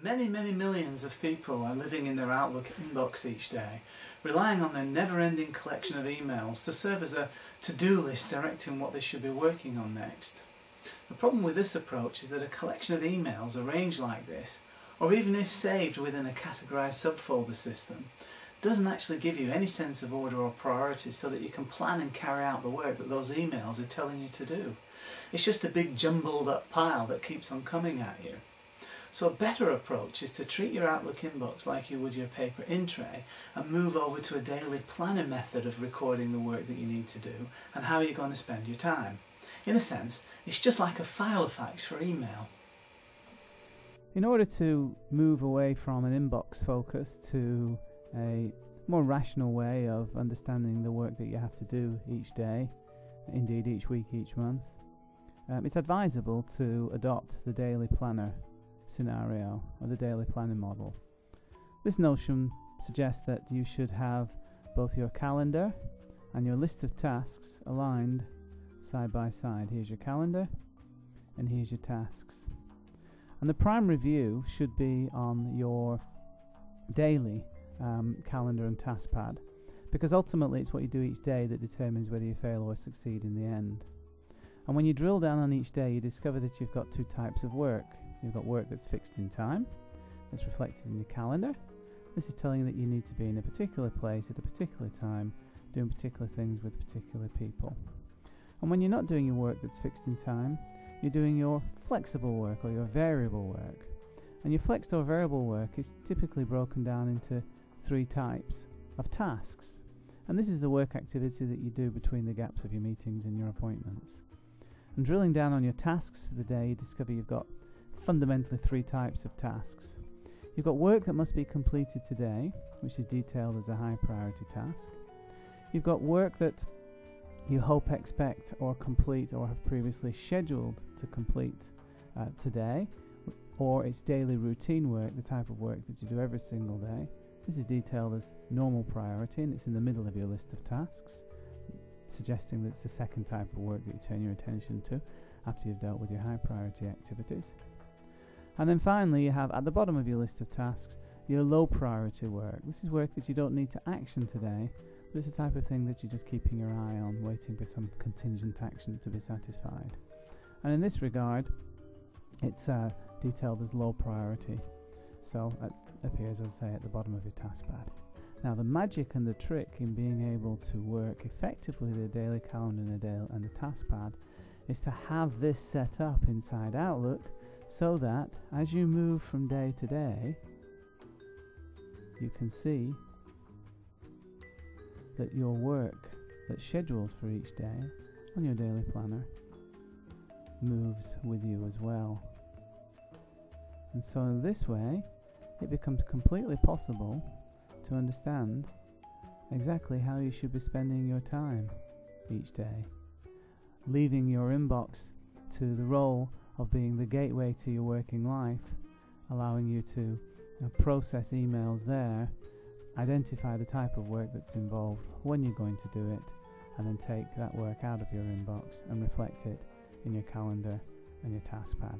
Many, many millions of people are living in their Outlook inbox each day, relying on their never-ending collection of emails to serve as a to-do list directing what they should be working on next. The problem with this approach is that a collection of emails arranged like this, or even if saved within a categorized subfolder system, doesn't actually give you any sense of order or priority so that you can plan and carry out the work that those emails are telling you to do. It's just a big jumbled up pile that keeps on coming at you. So a better approach is to treat your Outlook inbox like you would your paper in tray and move over to a daily planner method of recording the work that you need to do and how you're going to spend your time. In a sense, it's just like a file of facts for email. In order to move away from an inbox focus to a more rational way of understanding the work that you have to do each day, indeed each week, each month, it's advisable to adopt the daily planner scenario or the daily planning model. This notion suggests that you should have both your calendar and your list of tasks aligned side by side. Here's your calendar and here's your tasks. And the primary view should be on your daily calendar and task pad, because ultimately it's what you do each day that determines whether you fail or succeed in the end. And when you drill down on each day, you discover that you've got two types of work. You've got work that's fixed in time, that's reflected in your calendar. This is telling you that you need to be in a particular place at a particular time, doing particular things with particular people. And when you're not doing your work that's fixed in time, you're doing your flexible work or your variable work. And your flexed or variable work is typically broken down into three types of tasks. And this is the work activity that you do between the gaps of your meetings and your appointments. And drilling down on your tasks for the day, you discover you've got fundamentally three types of tasks. You've got work that must be completed today, which is detailed as a high priority task. You've got work that you hope, expect or complete or have previously scheduled to complete today, or it's daily routine work, the type of work that you do every single day. This is detailed as normal priority and it's in the middle of your list of tasks, suggesting that it's the second type of work that you turn your attention to after you've dealt with your high priority activities. And then finally you have at the bottom of your list of tasks your low priority work. This is work that you don't need to action today, but it's the type of thing that you're just keeping your eye on, waiting for some contingent action to be satisfied. And in this regard, it's detailed as low priority. So that appears, as I say, at the bottom of your task pad. Now the magic and the trick in being able to work effectively with a daily calendar and a task pad is to have this set up inside Outlook so that as you move from day to day, you can see that your work that's scheduled for each day on your daily planner moves with you as well. And so in this way, it becomes completely possible to understand exactly how you should be spending your time each day, leaving your inbox to the role of being the gateway to your working life, allowing you to process emails there, identify the type of work that's involved, when you're going to do it, and then take that work out of your inbox and reflect it in your calendar and your task pad.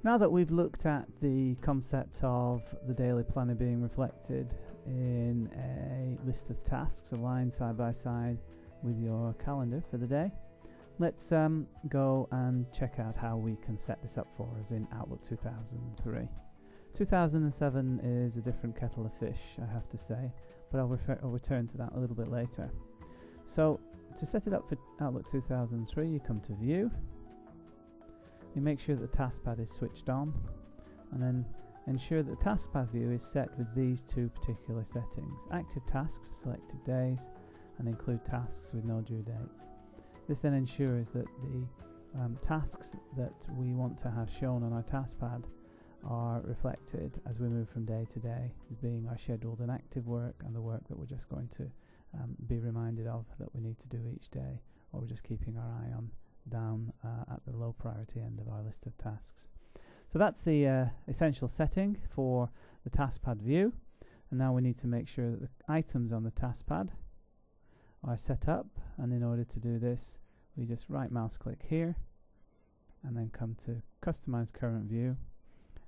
Now that we've looked at the concept of the daily planner being reflected in a list of tasks aligned side by side with your calendar for the day, let's go and check out how we can set this up for us in Outlook 2003. 2007 is a different kettle of fish, I have to say, but I'll return to that a little bit later. So to set it up for Outlook 2003, you come to View, you make sure that the taskpad is switched on, and then ensure that the taskpad view is set with these two particular settings: active tasks for selected days and include tasks with no due dates. This then ensures that the tasks that we want to have shown on our taskpad are reflected as we move from day to day, as being our scheduled and active work and the work that we're just going to be reminded of that we need to do each day, or we're just keeping our eye on down at the low priority end of our list of tasks. So that's the essential setting for the taskpad view, and now we need to make sure that the items on the taskpad are set up, and in order to do this we just right mouse click here and then come to Customize Current View.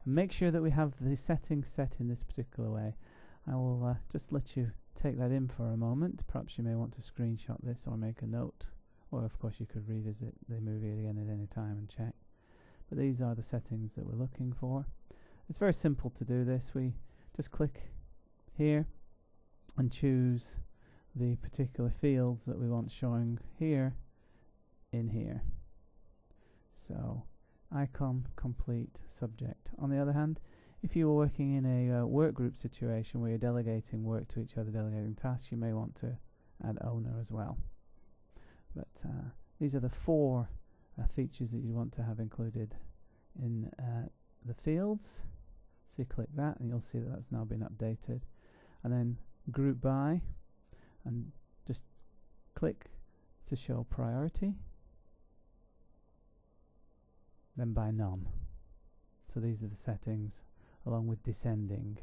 And make sure that we have the settings set in this particular way. I will just let you take that in for a moment. Perhaps you may want to screenshot this or make a note, or of course you could revisit the movie again at any time and check. But these are the settings that we're looking for. It's very simple to do this. We just click here and choose the particular fields that we want showing here in here. So icon, complete, subject. On the other hand, if you were working in a work group situation where you're delegating work to each other, delegating tasks, you may want to add owner as well. But these are the four features that you want to have included in the fields. So you click that and you'll see that that's now been updated. And then group by, and just click to show priority, then by none. So these are the settings along with descending.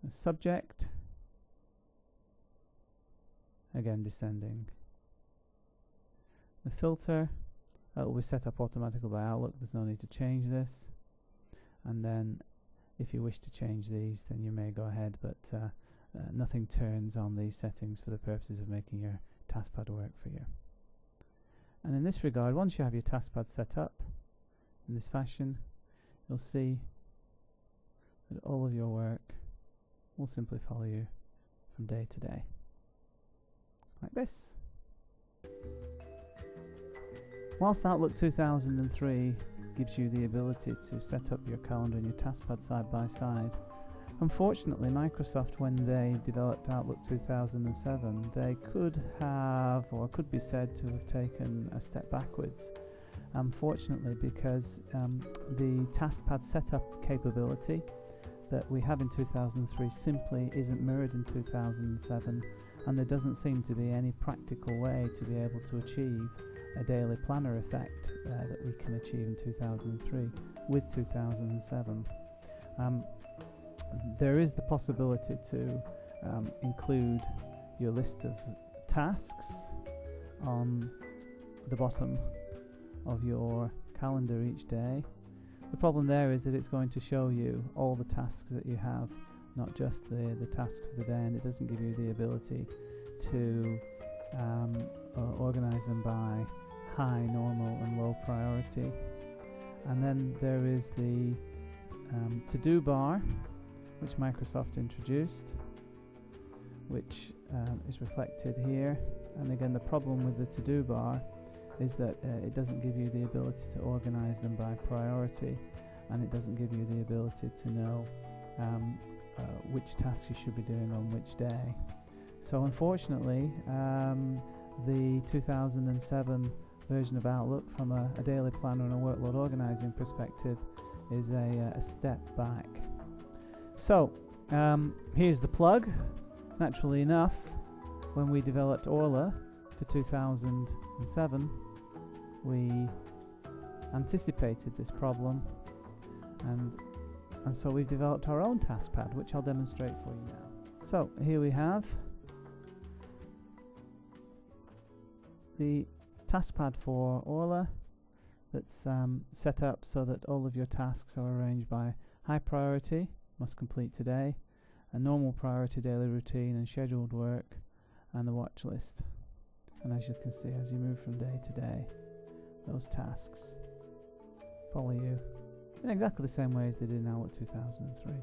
The subject, again descending. The filter, that will be set up automatically by Outlook, there's no need to change this. And then if you wish to change these, then you may go ahead, but nothing turns on these settings for the purposes of making your taskpad work for you. And in this regard, once you have your taskpad set up in this fashion, you'll see that all of your work will simply follow you from day to day, like this. Whilst Outlook 2003 gives you the ability to set up your calendar and your taskpad side by side, unfortunately Microsoft, when they developed Outlook 2007, they could have, or could be said to have taken a step backwards. Unfortunately, because the taskpad setup capability that we have in 2003 simply isn't mirrored in 2007, and there doesn't seem to be any practical way to be able to achieve a daily planner effect that we can achieve in 2003 with 2007. There is the possibility to include your list of tasks on the bottom of your calendar each day. The problem there is that it's going to show you all the tasks that you have, not just the tasks for the day, and it doesn't give you the ability to organize them by high, normal and low priority. And then there is the to-do bar, which Microsoft introduced, which is reflected here. And again, the problem with the to-do bar is that it doesn't give you the ability to organize them by priority, and it doesn't give you the ability to know which tasks you should be doing on which day. So unfortunately, the 2007 version of Outlook from a daily planner and a workload organizing perspective is a step back. So here's the plug. Naturally enough, when we developed Orla for 2007, we anticipated this problem, and so we've developed our own taskpad, which I'll demonstrate for you now. So here we have the taskpad for Orla that's set up so that all of your tasks are arranged by high priority, must complete today, a normal priority daily routine and scheduled work, and the watch list. And as you can see, as you move from day to day, those tasks follow you in exactly the same way as they did in Outlook 2003.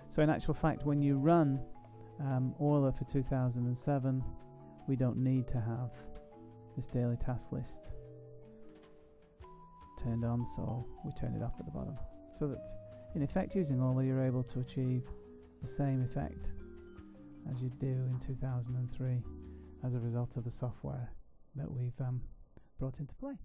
So in actual fact, when you run Orla for 2007, we don't need to have this daily task list turned on, so we turn it off at the bottom. So that in effect, using Orla, you're able to achieve the same effect as you do in 2003 as a result of the software that we've brought into play.